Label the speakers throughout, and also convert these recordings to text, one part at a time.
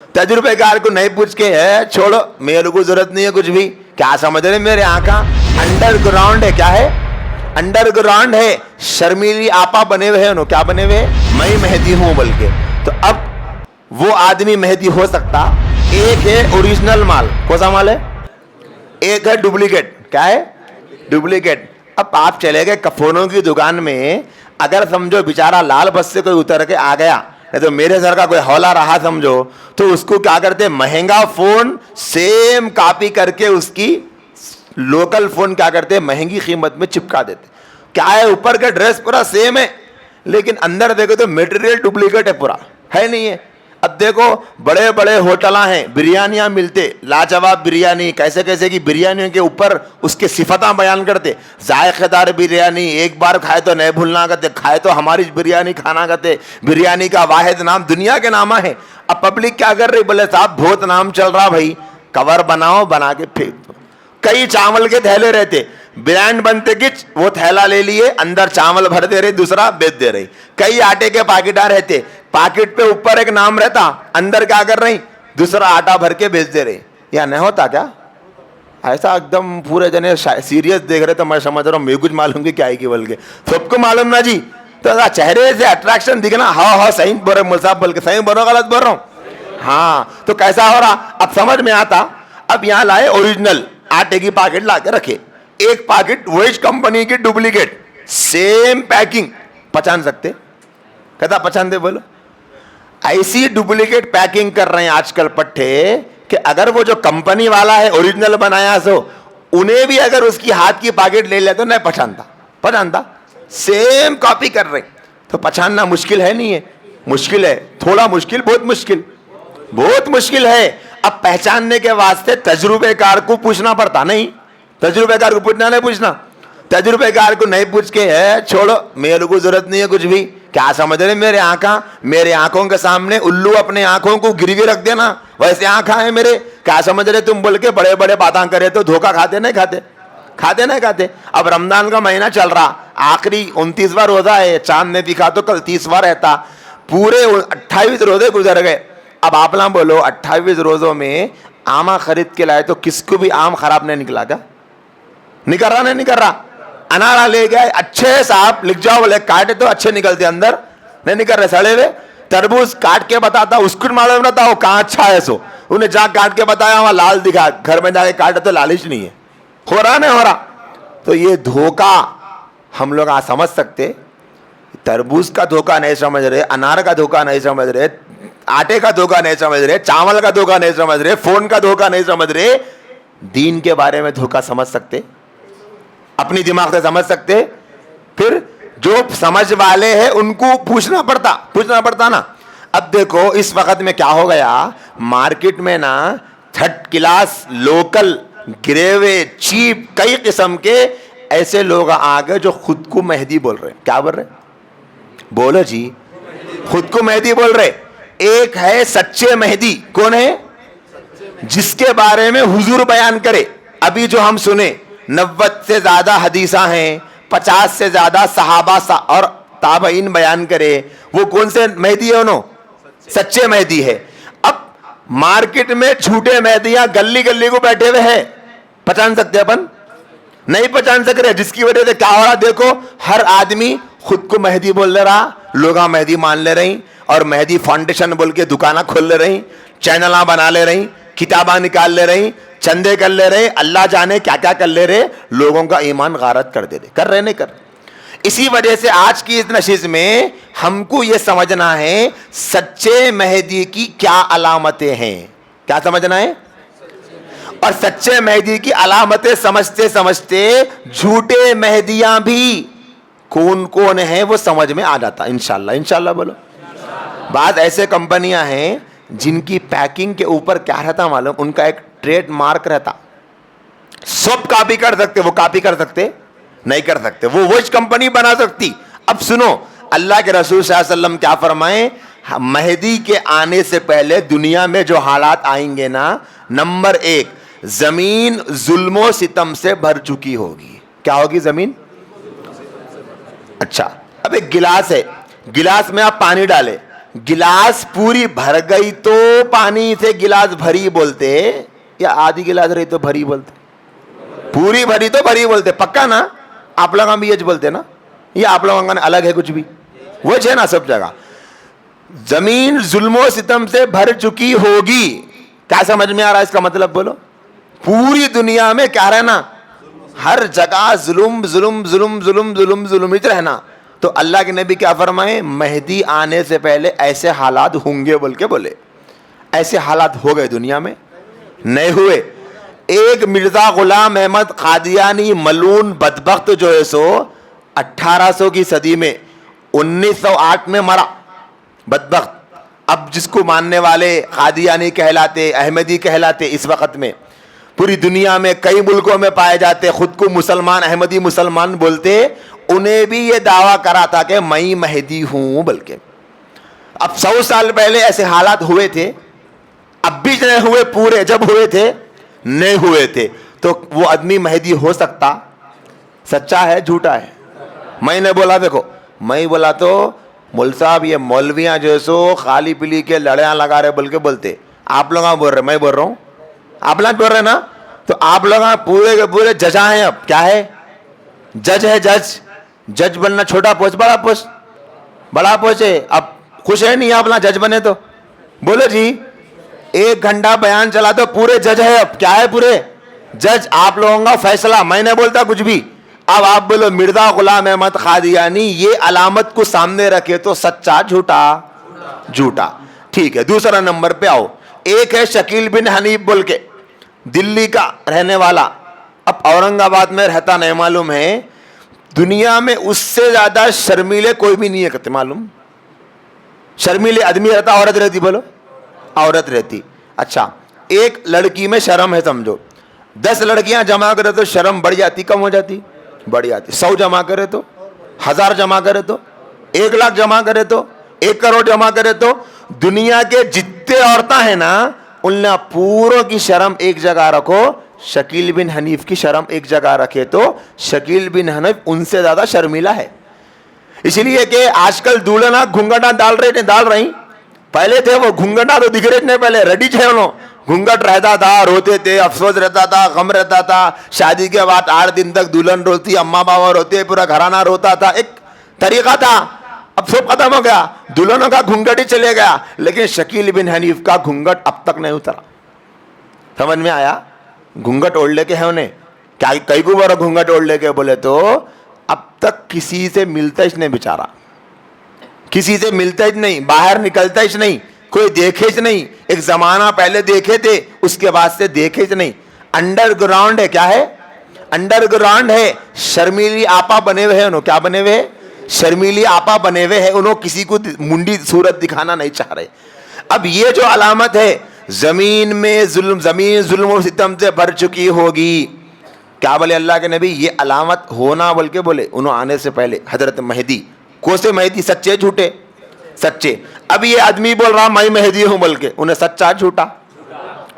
Speaker 1: तजुर्बे कार को नहीं पूछ के है छोड़ो, मेरे को जरूरत नहीं है कुछ भी। क्या समझ रहे मेरे आका? अंडरग्राउंड है, क्या है? अंडरग्राउंड है। शर्मीली आपा बने हुए हैं, क्या बने हुए? मैं मेहदी हूं बोल के। तो अब वो आदमी मेहदी हो सकता। एक है ओरिजिनल माल, कौन सा माल है? एक है डुप्लीकेट, क्या है? डुप्लीकेट। अब आप चले गए कफोनों की दुकान में, अगर समझो बेचारा लाल बस से कोई उतर के आ गया, नहीं तो मेरे सर का कोई हौला रहा समझो, तो उसको क्या करते? महंगा फोन सेम कॉपी करके उसकी लोकल फोन क्या करते? महंगी कीमत में चिपका देते। क्या है? ऊपर का ड्रेस पूरा सेम है, लेकिन अंदर देखो तो मटेरियल डुप्लीकेट है, पूरा है नहीं है। अब देखो बड़े बड़े होटल हैं, बिरयानियां मिलते, लाजवाब बिरयानी, कैसे कैसे की बिरयानियों के ऊपर उसके सिफता बयान करते। जायकेदार बिरयानी, एक बार खाए तो नहीं भूलना करते, खाए तो हमारी बिरयानी खाना करते। बिरयानी का वाहिद नाम दुनिया के नामा है। अब पब्लिक क्या कर रही? बोले साहब बहुत नाम चल रहा भाई, कवर बनाओ, बना के फेंक दो। कई चावल के थैले रहते, ब्रांड बनते कि वो थैला ले लिए, अंदर चावल भर दे रहे, दूसरा बेच दे रहे। कई आटे के पाकिटा रहते, पाकिट पे ऊपर एक नाम रहता, अंदर क्या कर रही? दूसरा आटा भर के बेच दे रहे। या नहीं होता क्या ऐसा? एकदम पूरे जने सीरियस देख रहे, तो मैं समझ रहा हूँ मैं कुछ मालूम की क्या है कि बोल के। सबको मालूम ना जी, तो चेहरे से अट्रैक्शन दिखना। हाँ सही बोल रहे मुसाफ, बोल के सही बोल रहा हूँ, गलत बोल रहा हूँ? हाँ, तो कैसा हो रहा? अब समझ में आता। अब यहाँ लाए ओरिजिनल आटे की पैकेट ला के रखे, एक पैकेट वही कंपनी की डुप्लीकेट, सेम पैकिंग, पहचान सकते? कहता पहचान दे, बोलो। ऐसी डुप्लीकेट पैकिंग कर रहे हैं आजकल पट्टे कि अगर वो जो कंपनी वाला है ओरिजिनल बनाया सो, उन्हें भी अगर उसकी हाथ की पैकेट ले ले तो नहीं पहचानता। सेम कॉपी कर रहे। तो पहचानना मुश्किल है नहीं है? मुश्किल है, थोड़ा मुश्किल, बहुत मुश्किल है। अब पहचानने के वास्ते तजुर्बेकार को पूछना पड़ता। नहीं, तजुर्बेकार को पूछना। तजुर्बेकार को नहीं पूछ के है छोड़ो, मेरे को जरूरत नहीं है कुछ भी। क्या समझ रहे मेरे आंखा? मेरे आंखों के सामने उल्लू अपने आंखों को गिरवी रख देना, वैसे आंखा है मेरे। क्या समझ रहे तुम? बोल के बड़े बड़े बातें करे तो धोखा खाते नहीं खाते। अब रमजान का महीना चल रहा, आखिरी 29वां रोजा है, चांद ने दिखा तो कल 30वां रहता, पूरे 28 रोजे गुजर गए। अब आप ना बोलो 28 रोजों में आमा खरीद के लाए तो किसको भी आम खराब नहीं निकला क्या? नहीं कर रहा। अनारा ले गए, अच्छे साहब लिख जाओ, बोले काटे तो अच्छे निकलते, अंदर नहीं निकल रहे, सड़े हुए। तरबूज काट के बताता, उसको मालूम ना था वो कहाँ अच्छा है, सो उन्हें जहाँ काट के बताया वहां लाल दिखा, घर में जाके काटे तो लालिश नहीं है। हो रहा। तो ये धोखा हम लोग आज समझ सकते। तरबूज का धोखा नहीं समझ रहे, अनार का धोखा नहीं समझ रहे, आटे का धोखा नहीं समझ रहे, चावल का धोखा नहीं समझ रहे, फोन का धोखा नहीं समझ रहे। दीन के बारे में धोखा समझ सकते? अपनी दिमाग से समझ सकते? फिर जो समझ वाले हैं उनको पूछना पड़ता ना। अब देखो इस वक्त में क्या हो गया, मार्केट में ना थर्ड क्लास लोकल गिरेवे चीप कई किस्म के ऐसे लोग आ गए जो खुद को मेहदी बोल रहे। क्या बोल रहे? बोलो जी, खुद को मेहदी बोल रहे। एक है सच्चे मेहदी, कौन है? जिसके बारे में हुजूर बयान करे। अभी जो हम सुने 90 से ज्यादा हदीसा हैं, 50 से ज्यादा सहाबा और ताबईन बयान करे, वो कौन से मेहदी है? उन्होंने सच्चे मेहदी है। अब मार्केट में झूठे मेहदियां गली गली को बैठे हुए हैं, पहचान सकते अपन? नहीं पहचान सक रहे। जिसकी वजह से क्या हो रहा देखो, हर आदमी खुद को मेहदी बोल ले रहा, लोग मेहदी मान ले रही, और मेहदी फाउंडेशन बोल के दुकाना खोल ले रही, चैनल बना ले रही, किताबा निकाल ले रही, चंदे कर ले रहे, अल्लाह जाने क्या क्या कर ले रहे, लोगों का ईमान गारत कर दे रहे। कर रहे नहीं कर? इसी वजह से आज की इस नशिश में हमको ये समझना है सच्चे मेहदी की क्या अलामतें हैं। क्या समझना है? और सच्चे मेहदी की अलामतें समझते समझते झूठे मेहदियां भी कौन कौन है वो समझ में आ जाता। इंशाल्लाह बोलो। बाद ऐसे कंपनियां हैं जिनकी पैकिंग के ऊपर क्या रहता मालूम? उनका एक ट्रेड मार्क रहता। सब कॉपी कर सकते, वो कॉपी कर सकते नहीं कर सकते, वो कंपनी बना सकती। अब सुनो अल्लाह के रसूल सल्लल्लाहु अलैहि वसल्लम क्या फरमाए, मेहदी के आने से पहले दुनिया में जो हालात आएंगे ना, नंबर 1 जमीन जुल्मो सितम से भर चुकी होगी। क्या होगी? जमीन। अच्छा, अब एक गिलास है, गिलास में आप पानी डाले, गिलास पूरी भर गई तो पानी से गिलास भरी बोलते, या आधी गिलास रही तो भरी बोलते? पूरी भरी तो भरी बोलते, पक्का ना? आप लोग हम भी ये बोलते ना, या आप लोगों का अलग है कुछ भी? वो है ना सब जगह। जमीन जुल्मो सितम से भर चुकी होगी, क्या समझ में आ रहा है इसका मतलब? बोलो। पूरी दुनिया में क्या रहना? हर जगह जुल्म जुल्म जुल्म जुल्म जुल्म जुल्म ही रहना। तो अल्लाह के नबी क्या फरमाए? मेहदी आने से पहले ऐसे हालात होंगे बोल के बोले। ऐसे हालात हो गए दुनिया में? नहीं हुए। एक मिर्जा गुलाम अहमद कादियानी मलून बदबख्त जो है सो 1800 की सदी में 1908 में मरा, बदबख्त। अब जिसको मानने वाले कादियानी कहलाते, अहमदी कहलाते, इस वक्त में पूरी दुनिया में कई मुल्कों में पाए जाते, खुद को मुसलमान, अहमदी मुसलमान बोलते, उन्हें भी ये दावा करा था कि मैं मेहदी हूं बल्कि। अब 100 साल पहले ऐसे हालात हुए थे, अब भी नहीं हुए पूरे, जब हुए थे नहीं हुए थे। तो वो आदमी मेहदी हो सकता? सच्चा है झूठा है? मैंने बोला, देखो मैं बोला तो मौल साहब ये मौलवियाँ जो है सो खाली पीली के लड़ियाँ लगा रहे बोल के बोलते, आप लोग बोल रहे, मैं बोल रहा हूँ, आप लोग बोल रहे ना? तो आप लोग पूरे के पूरे जजा हैं। अब क्या है? जज है। जज जज बनना छोटा पोस्ट बड़ा पोस्ट? बड़ा पोस्ट है। अब खुश है नहीं आप ना जज बने तो? बोलो जी। 1 घंटा बयान चला तो पूरे जज है। अब क्या है? पूरे जज। आप लोगों का फैसला, मैं नहीं बोलता कुछ भी। अब आप बोलो मिर्जा गुलाम अहमद कादियानी ये अलामत को सामने रखे तो सच्चा झूठा? झूठा। ठीक है, दूसरा नंबर पे आओ। एक है शकील बिन हनीफ बोल के, दिल्ली का रहने वाला, अब औरंगाबाद में रहता, नहीं मालूम है दुनिया में उससे ज्यादा शर्मीले कोई भी नहीं है, कहते मालूम? शर्मीले आदमी रहता, औरत रहती? बोलो, औरत रहती। अच्छा, एक लड़की में शर्म है समझो, 10 लड़कियां जमा करे तो शर्म बढ़ जाती कम हो जाती? बढ़ जाती। 100 जमा करे तो, 1000 जमा करे तो, 1 लाख जमा करे तो, 1 करोड़ जमा करे तो, दुनिया के जितने औरतें हैं ना उनने पूरों की शर्म एक जगह रखो, शकील बिन हनीफ की शर्म एक जगह रखे तो शकील बिन हनीफ उनसे ज्यादा शर्मीला है। इसलिए कि आजकल दूल्हा घूंघटा डाल रही, पहले थे वो घूंघटा तो दिख रहे थे, पहले रेडी थे उन्होंने, घूंघट रहता था, रोते थे, अफसोस रहता था, गम रहता था। शादी के बाद 8 दिन तक दुल्हन रोती, अम्मा बाबा रोते, पूरा घराना रोता था, एक तरीका था। अब सब खत्म हो गया, दुल्हनों का घूंघट ही चले गया, लेकिन शकील बिन हनीफ का घूंघट अब तक नहीं उतरा। समझ में आया? घूंघट ओढ़ लेके है उन्हें क्या? कई को बार घूंघट ओढ़ लेके बोले तो अब तक किसी से मिलता ही नहीं बेचारा, किसी से मिलता ही नहीं, बाहर निकलता ही नहीं, कोई देखे ही नहीं। एक जमाना पहले देखे थे, उसके बाद से देखे ही नहीं। अंडरग्राउंड है। क्या है? अंडरग्राउंड है। शर्मीली आपा बने हुए हैं उन्होंने। क्या बने हुए? शर्मीली आपा बने हुए हैं उन्होंने, किसी को मुंडी सूरत दिखाना नहीं चाह रहे। अब ये जो अलामत है, जमीन में जुल्म, जमीन जुल्म और सितम से भर चुकी होगी, क्या बोले अल्लाह के नबी? ये अलामत होना बोल के बोले उन्होंने आने से पहले। हजरत मेहदी, कोसे मेहदी, सच्चे झूठे? सच्चे। अब ये आदमी बोल रहा मैं मेहदी हूं बोल के, उन्हें सच्चा झूठा?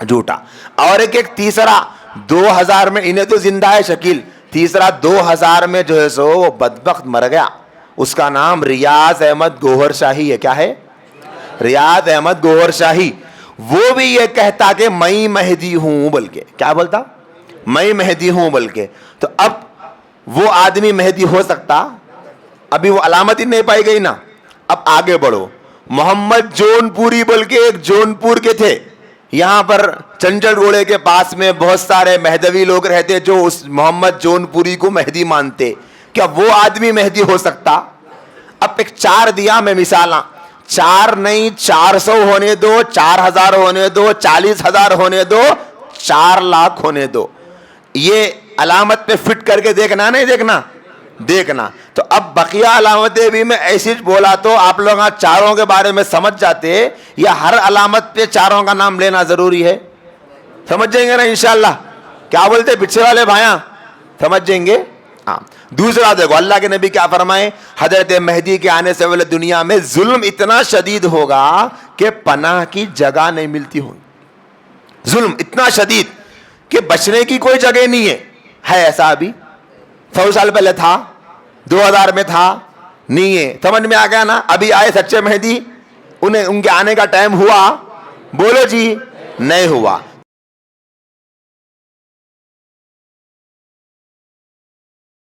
Speaker 1: झूठा। और एक तीसरा 2000 में, इन्हें तो जिंदा है शकील, तीसरा 2000 में जो है सो वो बदबख्त मर गया, उसका नाम रियाज अहमद गौहर शाही है। क्या है? रियाज अहमद गौहर शाही। वो भी ये कहता कि मैं मेहदी हूं बोल के। क्या बोलता? मैं मेहदी हूं बोल के। तो अब वो आदमी मेहदी हो सकता? अभी वो अलामत ही नहीं पाई गई ना। अब आगे बढ़ो। मोहम्मद जौनपुरी बोल के एक जौनपुर के थे, यहां पर चंचल घोड़े के पास में बहुत सारे मेहदवी लोग रहते जो उस मोहम्मद जौनपुरी को मेहदी मानते। क्या वो आदमी मेहदी हो सकता? अब एक 4 दिया मैं मिसाला, 4 नहीं 400 होने दो, 4000 होने दो, 40,000 होने दो, 4 लाख होने दो, ये अलामत पे फिट करके देखना, नहीं देखना? देखना। तो अब बकिया अलामतें भी मैं ऐसी बोला तो आप लोग चारों के बारे में समझ जाते, या हर अलामत पे चारों का नाम लेना जरूरी है? समझ जाएंगे ना इंशाल्लाह? क्या बोलते पीछे वाले भाया? समझ जाएंगे? हाँ। दूसरा देखो अल्लाह के नबी क्या फरमाए, हजरत मेहदी के आने से पहले दुनिया में जुल्म इतना शदीद होगा कि पनाह की जगह नहीं मिलती होगी। जुल्म इतना शदीद कि बचने की कोई जगह नहीं है ऐसा अभी 100 साल पहले था, 2000 में था, नहीं है। समझ में आ गया ना? अभी आए सच्चे मेहदी, انہیں ان کے آنے کا ٹائم ہوا؟ بولو جی، نہیں ہوا.